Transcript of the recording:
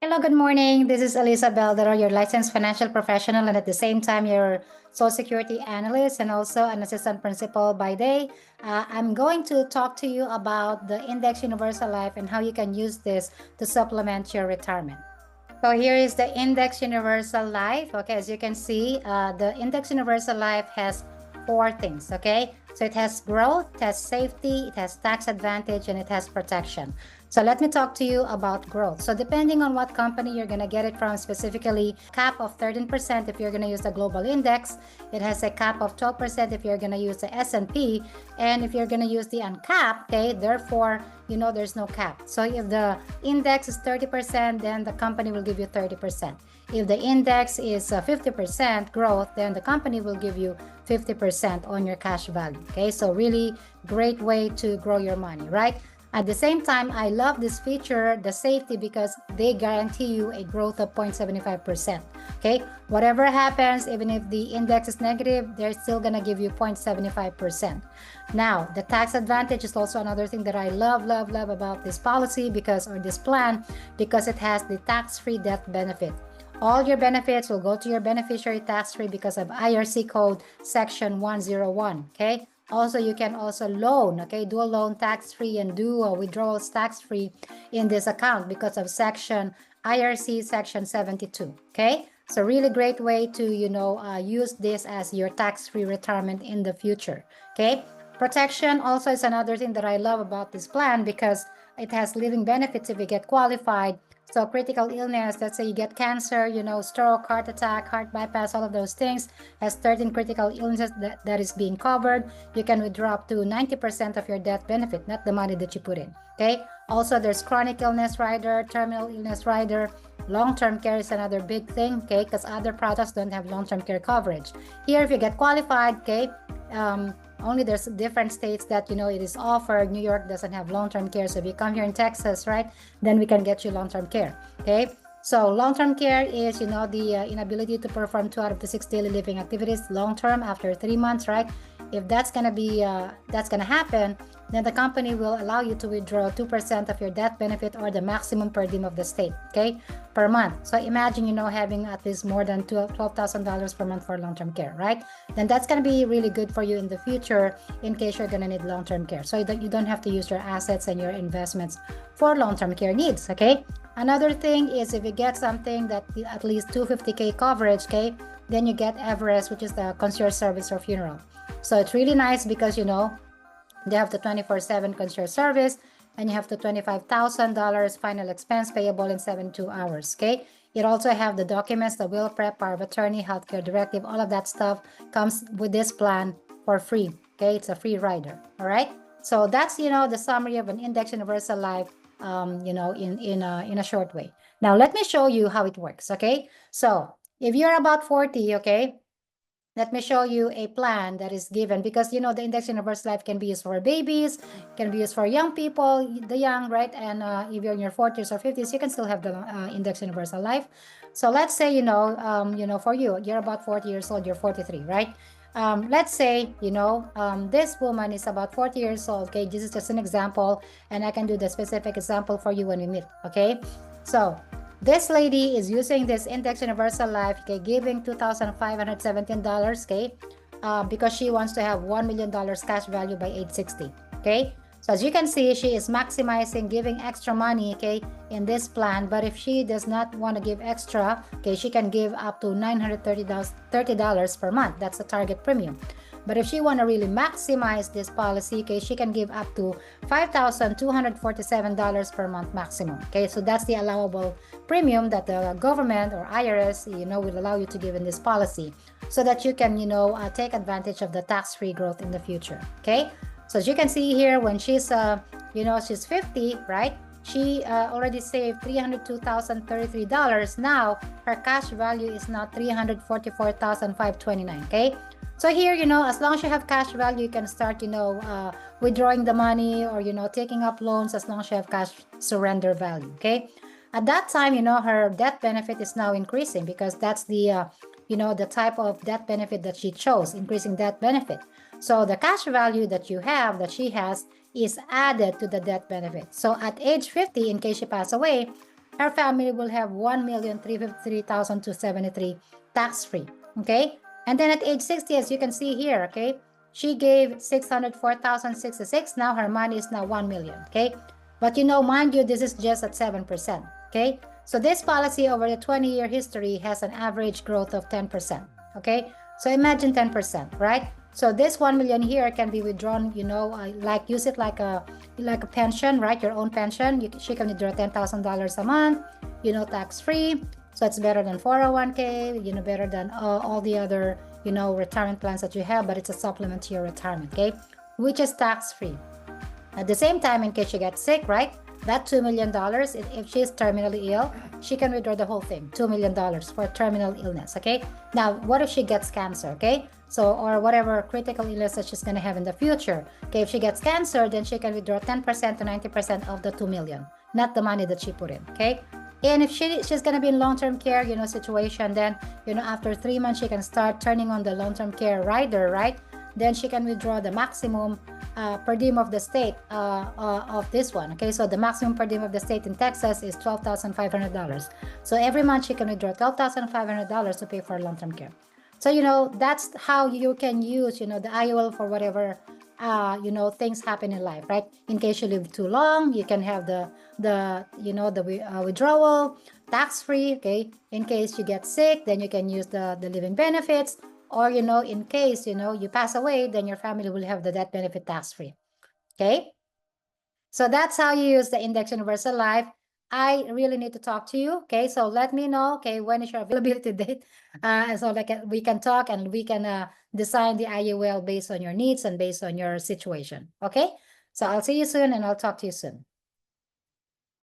Hello, good morning. This is Elisa Beldero, your licensed financial professional, and at the same time, your Social Security analyst and also an assistant principal by day. I'm going to talk to you about the Index Universal Life and how you can use this to supplement your retirement. So here is the Index Universal Life. Okay, as you can see, the Index Universal Life has four things. Okay, so it has growth, it has safety, it has tax advantage, and it has protection. So let me talk to you about growth. So depending on what company you're going to get it from, specifically cap of 13% if you're going to use the global index. It has a cap of 12% if you're going to use the S&P, and if you're going to use the uncapped, okay, therefore, there's no cap. So if the index is 30%, then the company will give you 30%. If the index is 50% growth, then the company will give you 50% on your cash value. Okay, so really great way to grow your money, right? At the same time, I love this feature, the safety, because they guarantee you a growth of 0.75%. Okay, whatever happens, even if the index is negative, they're still going to give you 0.75%. Now, the tax advantage is also another thing that I love about this policy or this plan, because it has the tax-free death benefit. All your benefits will go to your beneficiary tax-free because of IRC code section 101. Okay. Also, you can also loan, okay, do a loan tax-free and do withdrawals tax-free in this account because of IRC section 72. Okay. So really great way to, use this as your tax-free retirement in the future. Okay. Protection also is another thing that I love about this plan because it has living benefits if you get qualified. So critical illness, let's say you get cancer, stroke, heart attack, heart bypass, all of those things, has 13 critical illnesses that is being covered. You can withdraw up to 90% of your death benefit, not the money that you put in. Okay. Also, there's chronic illness rider, terminal illness rider. Long-term care is another big thing, okay, because other products don't have long-term care coverage. Here, if you get qualified, okay, only there's different states that it is offered. New York doesn't have long-term care, so if you come here in Texas, right, then we can get you long-term care. Okay, so long-term care is the inability to perform 2 out of the 6 daily living activities long-term after 3 months, right? If that's gonna happen, then the company will allow you to withdraw 2% of your death benefit or the maximum per diem of the state, okay, per month. So imagine, having at least more than $12,000 per month for long-term care, right? Then that's going to be really good for you in the future in case you're going to need long-term care. So that you don't have to use your assets and your investments for long-term care needs, okay? Another thing is if you get something that at least 250K coverage, okay, then you get Everest, which is the concierge service for funeral. So it's really nice because, they have the 24/7 concierge service, and you have the $25,000 final expense payable in 72 hours. Okay. It also have the documents, the will prep, power of attorney, healthcare directive, all of that stuff comes with this plan for free. Okay. It's a free rider. All right. So that's, the summary of an Index Universal Life, in a short way. Now, let me show you how it works. Okay. So if you're about 40, okay, let me show you a plan that is given because the Index Universal Life can be used for babies, can be used for young people, the young, right? And if you're in your 40s or 50s, you can still have the Index Universal Life. So let's say for you're about 40 years old, you're 43, right? Let's say this woman is about 40 years old. Okay, this is just an example, and I can do the specific example for you when we meet. Okay, so this lady is using this Index Universal Life, okay, giving $2,517, okay, because she wants to have $1 million cash value by age 60, okay? So as you can see, she is maximizing giving extra money, okay, in this plan. But if she does not want to give extra, okay, she can give up to $930 per month. That's the target premium. But if she want to really maximize this policy, okay, she can give up to $5,247 per month maximum. Okay, so that's the allowable premium that the government or IRS, will allow you to give in this policy so that you can, take advantage of the tax-free growth in the future. Okay, so as you can see here, when she's, she's 50, right? She already saved $302,033. Now her cash value is now $344,529. Okay. So here, as long as you have cash value, you can start, withdrawing the money or, taking up loans as long as you have cash surrender value. Okay. At that time, her death benefit is now increasing because that's the type of death benefit that she chose, increasing death benefit. So the cash value that she has, is added to the death benefit. So at age 50, in case she pass away, her family will have 1,353,273 tax-free. Okay, and then at age 60, as you can see here, okay, she gave 604,066. Now her money is now 1 million. Okay, but mind you, this is just at 7%. Okay, so this policy over the 20-year history has an average growth of 10%. Okay, so imagine 10%, right? So this 1 million here can be withdrawn, like use it like a pension, right? Your own pension. She can withdraw $10,000 a month, tax free. So it's better than 401k, better than all the other, retirement plans that you have, but it's a supplement to your retirement, okay? Which is tax free. At the same time, in case she gets sick, right? That $2 million, if she's terminally ill, she can withdraw the whole thing, $2 million for terminal illness, okay? Now, what if she gets cancer, okay? So, or whatever critical illness that she's going to have in the future. Okay, if she gets cancer, then she can withdraw 10% to 90% of the $2 million, not the money that she put in, okay? And if she's going to be in long-term care, situation, then, after 3 months, she can start turning on the long-term care rider, right? Then she can withdraw the maximum per diem of the state of this one. Okay, so the maximum per diem of the state in Texas is $12,500. So every month she can withdraw $12,500 to pay for long-term care. So that's how you can use the IUL for whatever things happen in life, right? In case you live too long, you can have the withdrawal tax-free. Okay, in case you get sick, then you can use the living benefits. Or, in case, you pass away, then your family will have the death benefit tax-free. Okay? So that's how you use the Index Universal Life. I really need to talk to you. Okay? So let me know, okay, when is your availability date? So we can talk and we can design the IUL based on your needs and based on your situation. Okay? So I'll see you soon and I'll talk to you soon.